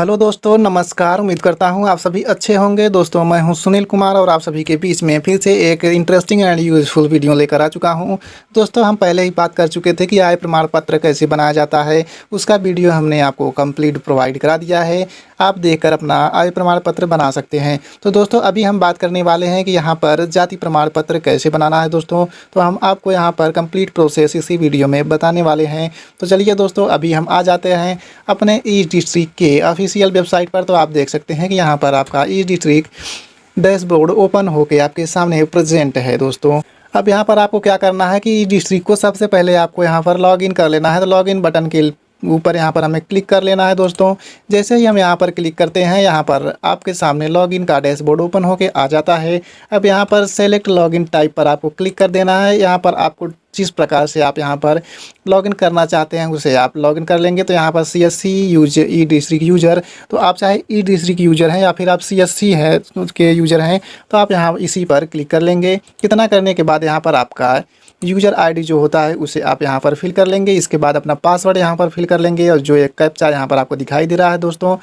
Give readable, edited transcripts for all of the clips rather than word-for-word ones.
Hello दोस्तों, नमस्कार। उम्मीद करता हूँ आप सभी अच्छे होंगे। दोस्तों, मैं हूँ सुनील कुमार और आप सभी के बीच में फिर से एक इंटरेस्टिंग एंड यूज़फुल वीडियो लेकर आ चुका हूँ। दोस्तों, हम पहले ही बात कर चुके थे कि आय प्रमाण पत्र कैसे बनाया जाता है। उसका वीडियो हमने आपको कंप्लीट प्रोवाइड करा दिया है। आप देखकर अपना आय प्रमाण पत्र बना सकते हैं। तो दोस्तों, अभी हम बात करने वाले हैं कि यहाँ पर जाति प्रमाण पत्र कैसे बनाना है। दोस्तों, तो हम आपको यहाँ पर कंप्लीट प्रोसेस इसी वीडियो में बताने वाले हैं। तो चलिए दोस्तों, अभी हम आ जाते हैं अपने ई डिस्ट्रिक्ट के ऑफिशियल वेबसाइट पर। तो आप देख सकते हैं कि यहाँ पर आपका ई डिस्ट्रिक्ट डैशबोर्ड ओपन होके आपके सामने प्रेजेंट है। दोस्तों, अब यहाँ पर आपको क्या करना है कि ई डिस्ट्रिक्ट को सबसे पहले आपको यहाँ पर लॉगिन कर लेना है। तो लॉगिन बटन के ऊपर यहाँ पर हमें क्लिक कर लेना है। दोस्तों, जैसे ही हम यहाँ पर क्लिक करते हैं, यहाँ पर आपके सामने लॉगिन का डैशबोर्ड ओपन होके आ जाता है। अब यहाँ पर सेलेक्ट लॉगिन टाइप पर आपको क्लिक कर देना है। यहाँ पर आपको जिस प्रकार से आप यहाँ पर लॉगिन करना चाहते हैं उसे आप लॉगिन कर लेंगे। तो यहाँ पर CSC यूजर ई डिस्ट्रिक्ट यूजर, तो आप चाहे ई डिस्ट्रिक्ट यूजर हैं या फिर आप CSC है के यूजर हैं, तो आप यहाँ इसी पर क्लिक कर लेंगे। इतना करने के बाद यहाँ पर आपका यूज़र आईडी जो होता है उसे आप यहाँ पर फिल कर लेंगे। इसके बाद अपना पासवर्ड यहाँ पर फिल कर लेंगे और जो एक कैप्चा यहाँ पर आपको दिखाई दे रहा है दोस्तों,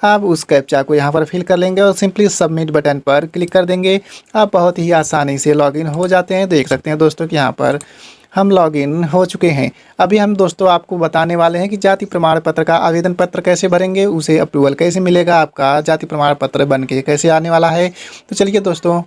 आप उस कैप्चा को यहाँ पर फिल कर लेंगे और सिंपली सबमिट बटन पर क्लिक कर देंगे। आप बहुत ही आसानी से लॉगिन हो जाते हैं। देख सकते हैं दोस्तों कि यहाँ पर हम लॉगिन हो चुके हैं। अभी हम दोस्तों आपको बताने वाले हैं कि जाति प्रमाण पत्र का आवेदन पत्र कैसे भरेंगे, उसे अप्रूवल कैसे मिलेगा, आपका जाति प्रमाण पत्र बन के कैसे आने वाला है। तो चलिए दोस्तों,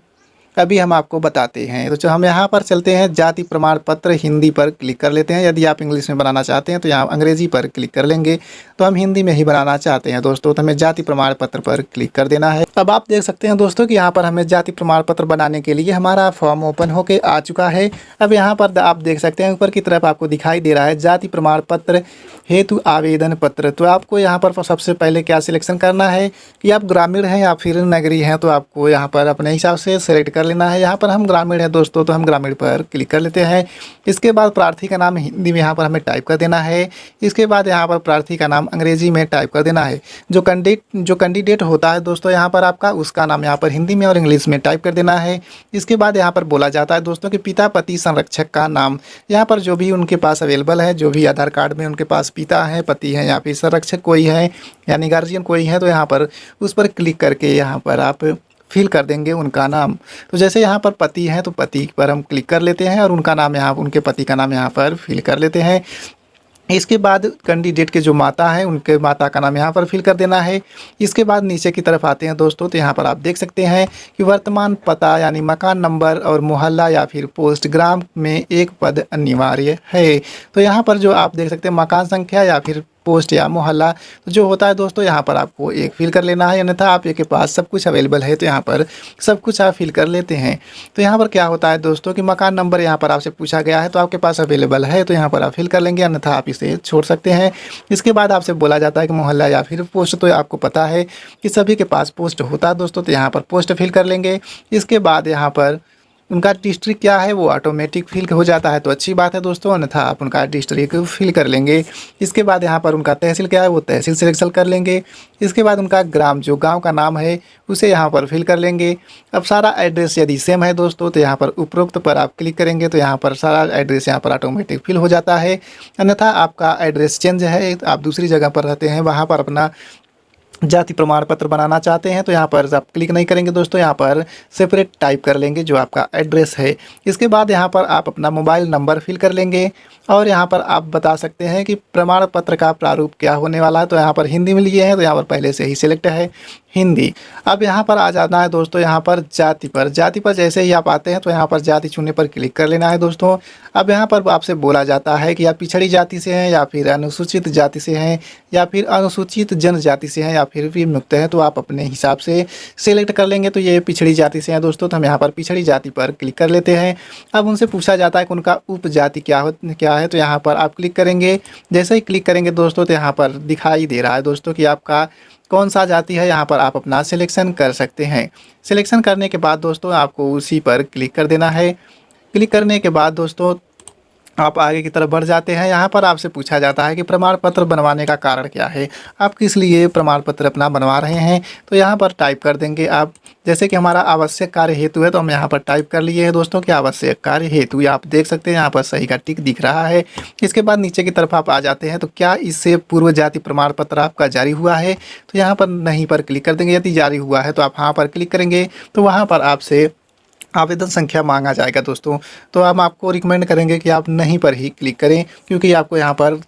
अभी हम आपको बताते हैं। तो हम यहाँ पर चलते हैं, जाति प्रमाण पत्र हिंदी पर क्लिक कर लेते हैं। यदि आप इंग्लिश में बनाना चाहते हैं तो यहाँ अंग्रेजी पर क्लिक कर लेंगे। तो हम हिंदी में ही बनाना चाहते हैं दोस्तों, तो हमें जाति प्रमाण पत्र पर क्लिक कर देना है। अब आप देख सकते हैं दोस्तों कि यहाँ पर हमें जाति प्रमाण पत्र बनाने के लिए हमारा फॉर्म ओपन होके आ चुका है। अब यहाँ पर आप देख सकते हैं ऊपर की तरफ आपको दिखाई दे रहा है जाति प्रमाण पत्र हेतु आवेदन पत्र। तो आपको यहाँ पर सबसे पहले क्या सिलेक्शन करना है कि आप ग्रामीण हैं या फिर नगरीय हैं, तो आपको यहाँ पर अपने हिसाब से सेलेक्ट कर लेना है। यहाँ पर हम ग्रामीण हैं दोस्तों, तो हम ग्रामीण पर क्लिक कर लेते हैं। इसके बाद प्रार्थी का नाम हिंदी में यहाँ पर हमें टाइप कर देना है। इसके बाद यहाँ पर प्रार्थी का नाम अंग्रेजी में टाइप कर देना है। जो कैंडिडेट होता है दोस्तों यहाँ पर आपका, उसका नाम यहाँ पर हिंदी में और इंग्लिश में टाइप कर देना है। इसके बाद यहाँ पर बोला जाता है दोस्तों कि पिता पति संरक्षक का नाम, यहाँ पर जो भी उनके पास अवेलेबल है, जो भी आधार कार्ड में उनके पास पिता है, पति है या फिर संरक्षक कोई है यानी गार्जियन कोई है, तो यहाँ पर उस पर क्लिक करके यहाँ पर आप फिल कर देंगे उनका नाम। तो जैसे यहाँ पर पति हैं तो पति पर हम क्लिक कर लेते हैं और उनका नाम यहाँ, उनके पति का नाम यहाँ पर फिल कर लेते हैं। इसके बाद कैंडिडेट के जो माता हैं उनके माता का नाम यहाँ पर फिल कर देना है। इसके बाद नीचे की तरफ आते हैं दोस्तों, तो यहाँ पर आप देख सकते हैं कि वर्तमान पता यानी मकान नंबर और मोहल्ला या फिर पोस्ट ग्राम में एक पद अनिवार्य है। तो यहाँ पर जो आप देख सकते हैं मकान संख्या या फिर पोस्ट या मोहल्ला तो जो होता है दोस्तों, यहाँ पर आपको एक फिल कर लेना है। अन्यथा आपके पास सब कुछ अवेलेबल है तो यहाँ पर सब कुछ आप फिल कर लेते हैं। तो यहाँ पर क्या होता है दोस्तों कि मकान नंबर यहाँ पर आपसे पूछा गया है तो आपके पास अवेलेबल है तो यहाँ पर आप फिल कर लेंगे, अन्यथा आप इसे छोड़ सकते हैं। इसके बाद आपसे बोला जाता है कि मोहल्ला या फिर पोस्ट, तो आपको पता है कि सभी के पास पोस्ट होता है दोस्तों, तो यहाँ पर पोस्ट फिल कर लेंगे। इसके बाद यहाँ पर उनका डिस्ट्रिक्ट क्या है वो ऑटोमेटिक फिल हो जाता है, तो अच्छी बात है दोस्तों, अन्यथा आप उनका डिस्ट्रिक्ट फिल कर लेंगे। इसके बाद यहाँ पर उनका तहसील क्या है वो तहसील सिलेक्शन कर लेंगे। इसके बाद उनका ग्राम, जो गांव का नाम है उसे यहाँ पर फिल कर लेंगे। अब सारा एड्रेस यदि सेम है दोस्तों तो यहाँ पर उपरोक्त पर आप क्लिक करेंगे तो यहाँ पर सारा एड्रेस यहाँ पर ऑटोमेटिक फिल हो जाता है। अन्यथा आपका एड्रेस चेंज है, आप दूसरी जगह पर रहते हैं, वहाँ पर अपना जाति प्रमाण पत्र बनाना चाहते हैं तो यहाँ पर आप क्लिक नहीं करेंगे दोस्तों, यहाँ पर सेपरेट टाइप कर लेंगे जो आपका एड्रेस है। इसके बाद यहाँ पर आप अपना मोबाइल नंबर फिल कर लेंगे और यहाँ पर आप बता सकते हैं कि प्रमाण पत्र का प्रारूप क्या होने वाला है। तो यहाँ पर हिंदी में लिए हैं तो यहाँ पर पहले से ही सिलेक्ट है हिंदी। अब यहाँ पर आ जाना है दोस्तों यहाँ पर जाति पर जैसे ही आप आते हैं तो यहाँ पर जाति चुनने पर क्लिक कर लेना है दोस्तों। अब यहाँ पर आपसे बोला जाता है कि आप पिछड़ी जाति से हैं या फिर अनुसूचित जाति से हैं या फिर अनुसूचित जनजाति से हैं या फिर भी मुक्त हैं, तो आप अपने हिसाब से सिलेक्ट कर लेंगे। तो ये पिछड़ी जाति से हैं दोस्तों, तो हम यहाँ पर पिछड़ी जाति पर क्लिक कर लेते हैं। अब उनसे पूछा जाता है कि उनका उपजाति क्या है, तो यहाँ पर आप क्लिक करेंगे। जैसे ही क्लिक करेंगे दोस्तों तो यहाँ पर दिखाई दे रहा है दोस्तों कि आपका कौन सा जाति है, यहाँ पर आप अपना सिलेक्शन कर सकते हैं। सिलेक्शन करने के बाद दोस्तों आपको उसी पर क्लिक कर देना है। क्लिक करने के बाद दोस्तों आप आगे की तरफ बढ़ जाते हैं। यहाँ पर आपसे पूछा जाता है कि प्रमाण पत्र बनवाने का कारण क्या है, आप किस लिए प्रमाण पत्र अपना बनवा रहे हैं। तो यहाँ पर टाइप कर देंगे आप, जैसे कि हमारा आवश्यक कार्य हेतु है तो हम यहाँ पर टाइप कर लिए हैं दोस्तों कि आवश्यक कार्य हेतु। आप देख सकते हैं यहाँ पर सही का टिक दिख रहा है। इसके बाद नीचे की तरफ आप आ जाते हैं, तो क्या इससे पूर्व जाति प्रमाण पत्र आपका जारी हुआ है, तो यहाँ पर नहीं पर क्लिक कर देंगे। यदि जारी हुआ है तो आप हाँ पर क्लिक करेंगे, तो वहाँ पर आपसे आवेदन संख्या मांगा जाएगा दोस्तों। तो हम आपको रिकमेंड करेंगे कि आप नहीं पर ही क्लिक करें, क्योंकि आपको यहाँ पर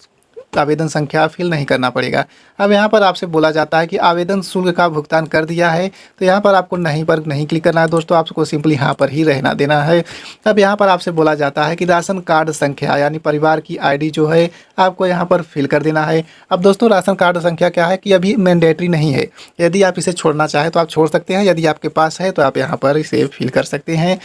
आवेदन संख्या फिल नहीं करना पड़ेगा। अब यहाँ पर आपसे बोला जाता है कि आवेदन शुल्क का भुगतान कर दिया है, तो यहाँ पर आपको नहीं पर नहीं क्लिक करना है दोस्तों, आपको सिंपली यहाँ पर ही रहना देना है। अब यहाँ पर आपसे बोला जाता है कि राशन कार्ड संख्या यानी परिवार की आईडी जो है आपको यहाँ पर फिल कर देना है। अब दोस्तों राशन कार्ड संख्या क्या है कि अभी मैंडेटरी नहीं है, यदि आप इसे छोड़ना चाहें तो आप छोड़ सकते हैं, यदि आपके पास है तो आप यहाँ पर इसे फिल कर सकते हैं।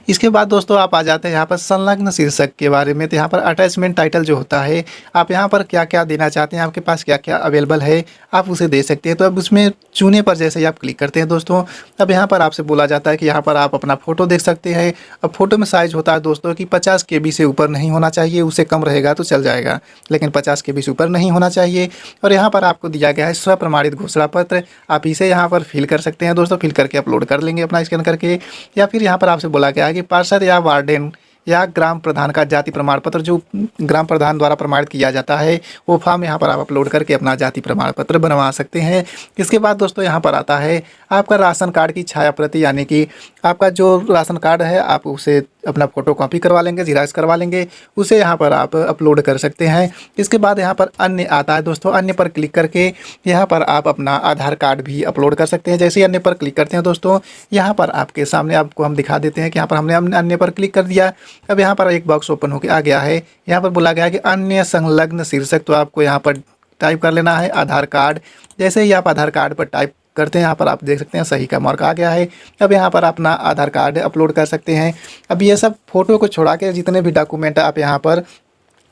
इसके बाद दोस्तों आप आ जाते हैं यहाँ पर संलग्न शीर्षक के बारे में। तो यहाँ पर अटैचमेंट टाइटल जो होता है, आप यहाँ पर क्या क्या देना चाहते हैं, आपके पास क्या क्या अवेलेबल है, आप उसे दे सकते हैं। तो अब उसमें चुने पर जैसे ही आप क्लिक करते हैं दोस्तों, अब यहाँ पर आपसे बोला जाता है कि यहाँ पर आप अपना फ़ोटो देख सकते हैं। अब फोटो में साइज़ होता है दोस्तों कि 50 KB से ऊपर नहीं होना चाहिए, उससे कम रहेगा तो चल जाएगा, लेकिन 50 KB से ऊपर नहीं होना चाहिए। और यहाँ पर आपको दिया गया है स्वप्रमाणित घोषणा पत्र, आप इसे यहाँ पर फिल कर सकते हैं दोस्तों, फिल करके अपलोड कर लेंगे अपना स्कैन करके। या फिर यहाँ पर आपसे बोला गया है कि पार्षद या वार्डन या ग्राम प्रधान का जाति प्रमाण पत्र, जो ग्राम प्रधान द्वारा प्रमाणित किया जाता है, वो फॉर्म यहाँ पर आप अपलोड करके अपना जाति प्रमाण पत्र बनवा सकते हैं। इसके बाद दोस्तों यहाँ पर आता है आपका राशन कार्ड की छाया प्रति, यानी कि आपका जो राशन कार्ड है आप उसे अपना फ़ोटो कॉपी करवा लेंगे, ज़ेरॉक्स करवा लेंगे, उसे यहाँ पर आप अपलोड कर सकते हैं। इसके बाद यहाँ पर अन्य आता है दोस्तों, अन्य पर क्लिक करके यहाँ पर आप अपना आधार कार्ड भी अपलोड कर सकते हैं। जैसे ही अन्य पर क्लिक करते हैं दोस्तों, यहाँ पर आपके सामने आपको हम दिखा देते हैं कि यहाँ पर हमने अन्य पर क्लिक कर दिया। अब यहाँ पर एक बॉक्स ओपन होकर आ गया है, यहाँ पर बोला गया है कि अन्य संलग्न शीर्षक, तो आपको यहाँ पर टाइप कर लेना है आधार कार्ड। जैसे ही आप आधार कार्ड पर टाइप करते हैं, यहाँ पर आप देख सकते हैं सही का मार्क आ गया है। अब यहाँ पर अपना आधार कार्ड अपलोड कर सकते हैं। अब ये सब फ़ोटो को छोड़ा के जितने भी डॉक्यूमेंट आप यहाँ पर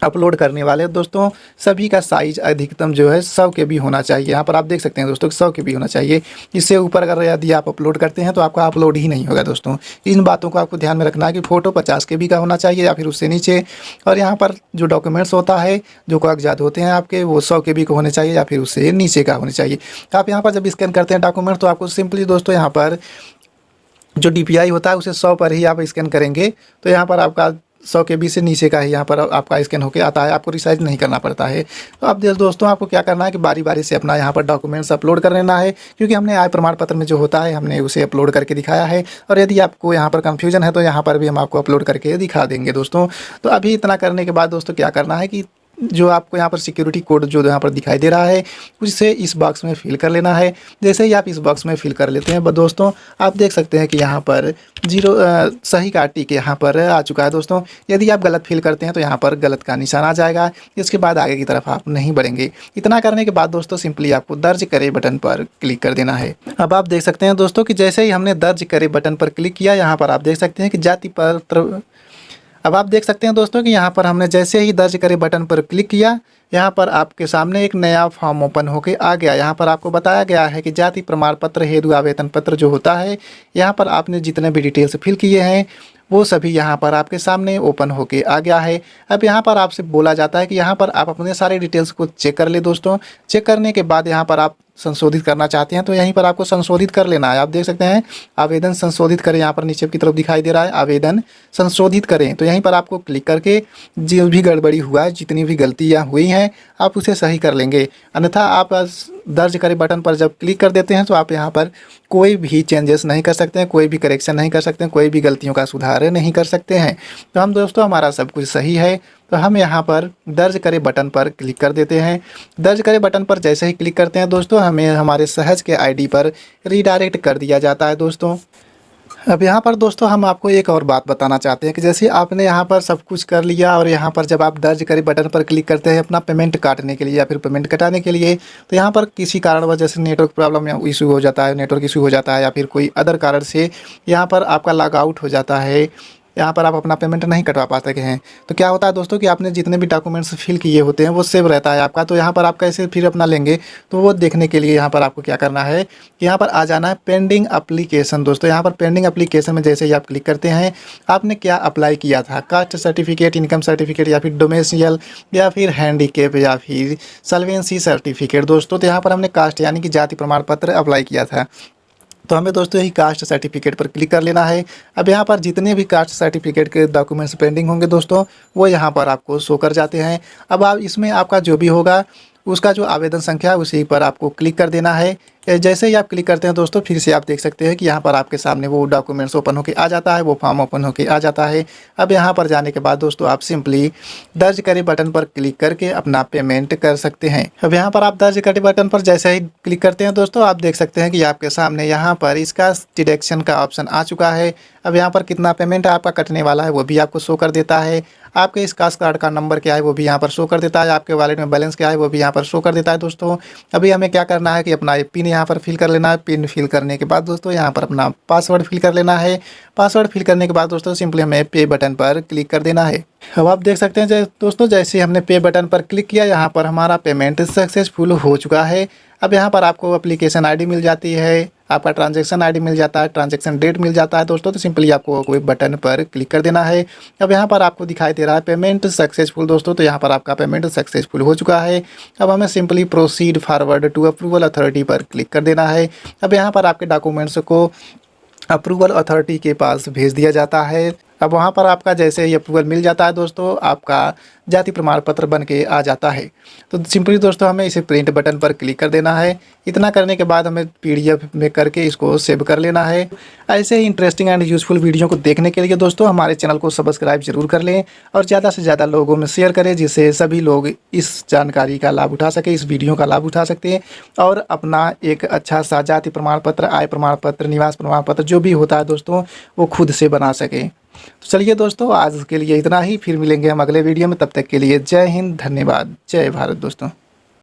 अपलोड करने वाले दोस्तों, सभी का साइज़ अधिकतम जो है 100 KB होना चाहिए। यहाँ पर आप देख सकते हैं दोस्तों 100 KB होना चाहिए। इससे ऊपर अगर यदि आप अपलोड करते हैं तो आपका अपलोड ही नहीं होगा दोस्तों। इन बातों को आपको ध्यान में रखना है कि फ़ोटो 50 KB का होना चाहिए या फिर उससे नीचे। और यहाँ पर जो डॉक्यूमेंट्स होता है, जो कागजात होते हैं आपके, वो 100 KB का होने चाहिए या फिर उससे नीचे का होने चाहिए। आप यहाँ पर जब स्कैन करते हैं डॉक्यूमेंट, तो आपको सिंपली दोस्तों यहाँ पर जो DPI होता है उसे 100 पर ही आप स्कैन करेंगे, तो यहाँ पर आपका 100 KB से नीचे का ही यहाँ पर आपका स्कैन होके आता है, आपको रिसाइज नहीं करना पड़ता है। तो अब दोस्तों आपको क्या करना है कि बारी बारी से अपना यहाँ पर डॉक्यूमेंट्स अपलोड कर लेना है, क्योंकि हमने आय प्रमाण पत्र में जो होता है हमने उसे अपलोड करके दिखाया है। और यदि आपको यहाँ पर कन्फ्यूजन है तो यहाँ पर भी हम आपको अपलोड करके दिखा देंगे दोस्तों। तो अभी इतना करने के बाद दोस्तों क्या करना है कि जो आपको यहाँ पर सिक्योरिटी कोड जो यहाँ पर दिखाई दे रहा है, उसे इस बॉक्स में फिल कर लेना है। जैसे ही आप इस बॉक्स में फिल कर लेते हैं दोस्तों, आप देख सकते हैं कि यहाँ पर सही का टिक यहाँ पर आ चुका है दोस्तों। यदि आप गलत फिल करते हैं तो यहाँ पर गलत का निशान आ जाएगा। इसके बाद आगे की तरफ आप नहीं बढ़ेंगे। इतना करने के बाद दोस्तों सिंपली आपको दर्ज करे बटन पर क्लिक कर देना है। अब आप देख सकते हैं दोस्तों कि जैसे ही हमने दर्ज करे बटन पर क्लिक किया, यहाँ पर आप देख सकते हैं कि जाति पत्र, अब आप देख सकते हैं दोस्तों कि यहाँ पर हमने जैसे ही दर्ज करें बटन पर क्लिक किया, यहाँ पर आपके सामने एक नया फॉर्म ओपन होके आ गया। यहाँ पर आपको बताया गया है कि जाति प्रमाण पत्र हेतु आवेदन पत्र जो होता है, यहाँ पर आपने जितने भी डिटेल्स फिल किए हैं वो सभी यहाँ पर आपके सामने ओपन होके आ गया है। अब यहाँ पर आपसे बोला जाता है कि यहाँ पर आप अपने सारे डिटेल्स को चेक कर ले दोस्तों। चेक करने के बाद यहाँ पर आप संशोधित करना चाहते हैं तो यहीं पर आपको संशोधित कर लेना है। आप देख सकते हैं आवेदन संशोधित करें, यहाँ पर नीचे की तरफ दिखाई दे रहा है आवेदन संशोधित करें। तो यहीं पर आपको क्लिक करके जो भी गड़बड़ी हुआ है, जितनी भी गलतियाँ हुई हैं, आप उसे सही कर लेंगे। अन्यथा आप दर्ज करें बटन पर जब क्लिक कर देते हैं तो आप यहाँ पर कोई भी चेंजेस नहीं कर सकते हैं, कोई भी करेक्शन नहीं कर सकते हैं, कोई भी गलतियों का सुधार नहीं कर सकते हैं। तो हम दोस्तों हमारा सब कुछ सही है, तो हम यहाँ पर दर्ज करें बटन पर क्लिक कर देते हैं। दर्ज करें बटन पर जैसे ही क्लिक करते हैं दोस्तों, हमें हमारे सहज के आईडी पर रीडायरेक्ट कर दिया जाता है दोस्तों। अब यहाँ पर दोस्तों हम आपको एक और बात बताना चाहते हैं कि जैसे आपने यहाँ पर सब कुछ कर लिया और यहाँ पर जब आप दर्ज करें बटन पर क्लिक करते हैं अपना पेमेंट काटने के लिए या फिर पेमेंट कटाने के लिए, तो यहाँ पर किसी कारणवश जैसे नेटवर्क प्रॉब्लम या इशू हो जाता है, नेटवर्क इशू हो जाता है या फिर कोई अदर कारण से यहाँ पर आपका लॉग आउट हो जाता है यहाँ पर आप अपना पेमेंट नहीं कटवा पाते हैं। तो क्या होता है दोस्तों कि आपने जितने भी डॉक्यूमेंट्स फिल किए होते हैं वो सेव रहता है आपका। तो यहाँ पर आप कैसे फिर अपना लेंगे, तो वो देखने के लिए यहाँ पर आपको क्या करना है कि यहाँ पर आ जाना है पेंडिंग एप्लीकेशन। दोस्तों यहाँ पर पेंडिंग एप्लीकेशन में जैसे ही आप क्लिक करते हैं, आपने क्या अप्लाई किया था, कास्ट सर्टिफिकेट, इनकम सर्टिफिकेट या फिर डोमेसियल या फिर हैंडीकेप या फिर सॉल्वेंसी सर्टिफिकेट। दोस्तों तो यहाँ पर हमने कास्ट यानी कि जाति प्रमाण पत्र अप्लाई किया था। तो हमें दोस्तों यही कास्ट सर्टिफिकेट पर क्लिक कर लेना है। अब यहाँ पर जितने भी कास्ट सर्टिफिकेट के डॉक्यूमेंट्स पेंडिंग होंगे दोस्तों, वो यहाँ पर आपको शो कर जाते हैं। अब आप इसमें आपका जो भी होगा उसका जो आवेदन संख्या है उसी पर आपको क्लिक कर देना है। जैसे ही आप क्लिक करते हैं दोस्तों, फिर से आप देख सकते हैं कि यहाँ पर आपके सामने वो डॉक्यूमेंट्स ओपन होके आ जाता है, वो फॉर्म ओपन होके आ जाता है। अब यहाँ पर जाने के बाद दोस्तों आप सिंपली दर्ज करें बटन पर क्लिक करके अपना पेमेंट कर सकते हैं। अब यहाँ पर आप दर्ज करें बटन पर जैसे ही क्लिक करते हैं दोस्तों, आप देख सकते हैं कि आपके सामने यहाँ पर इसका डिडक्शन का ऑप्शन आ चुका है। अब यहाँ पर कितना पेमेंट आपका कटने वाला है वो भी आपको शो कर देता है। आपके इस कास्ट कार्ड का नंबर क्या है वो भी यहाँ पर शो कर देता है। आपके वॉलेट में बैलेंस क्या है वो भी यहाँ पर शो कर देता है। दोस्तों अभी हमें क्या करना है कि अपना पिन यहाँ पर फिल कर लेना है। पिन फिल करने के बाद दोस्तों यहाँ पर अपना पासवर्ड फिल कर लेना है। पासवर्ड फिल करने के बाद दोस्तों सिंपली हमें पे बटन पर क्लिक कर देना है। अब आप देख सकते हैं दोस्तों जैसे ही हमने पे बटन पर क्लिक किया, यहाँ पर हमारा पेमेंट सक्सेसफुल हो चुका है। अब यहाँ पर आपको एप्लीकेशन आईडी मिल जाती है, आपका ट्रांजैक्शन आईडी मिल जाता है, ट्रांजैक्शन डेट मिल जाता है दोस्तों। तो सिंपली आपको कोई बटन पर क्लिक कर देना है। अब यहाँ पर आपको दिखाई दे रहा है पेमेंट सक्सेसफुल दोस्तों। तो यहाँ पर आपका पेमेंट सक्सेसफुल हो चुका है। अब हमें simply proceed forward to approval authority पर क्लिक कर देना है। अब यहाँ पर आपके डॉक्यूमेंट्स को अप्रूवल अथॉरिटी के पास भेज दिया जाता है। अब वहाँ पर आपका जैसे ही अप्रूवल मिल जाता है दोस्तों, आपका जाति प्रमाण पत्र बन के आ जाता है। तो सिंपली दोस्तों हमें इसे प्रिंट बटन पर क्लिक कर देना है। इतना करने के बाद हमें PDF में करके इसको सेव कर लेना है। ऐसे ही इंटरेस्टिंग एंड यूजफुल वीडियो को देखने के लिए दोस्तों हमारे चैनल को सब्सक्राइब जरूर कर लें और ज़्यादा से ज़्यादा लोगों में शेयर करें, जिससे सभी लोग इस जानकारी का लाभ उठा सके, इस वीडियो का लाभ उठा सकते हैं और अपना एक अच्छा सा जाति प्रमाण पत्र, आय प्रमाण पत्र, निवास प्रमाण पत्र जो भी होता है दोस्तों वो खुद से बना सके। तो चलिए दोस्तों आज के लिए इतना ही, फिर मिलेंगे हम अगले वीडियो में। तब तक के लिए जय हिंद, धन्यवाद, जय भारत दोस्तों।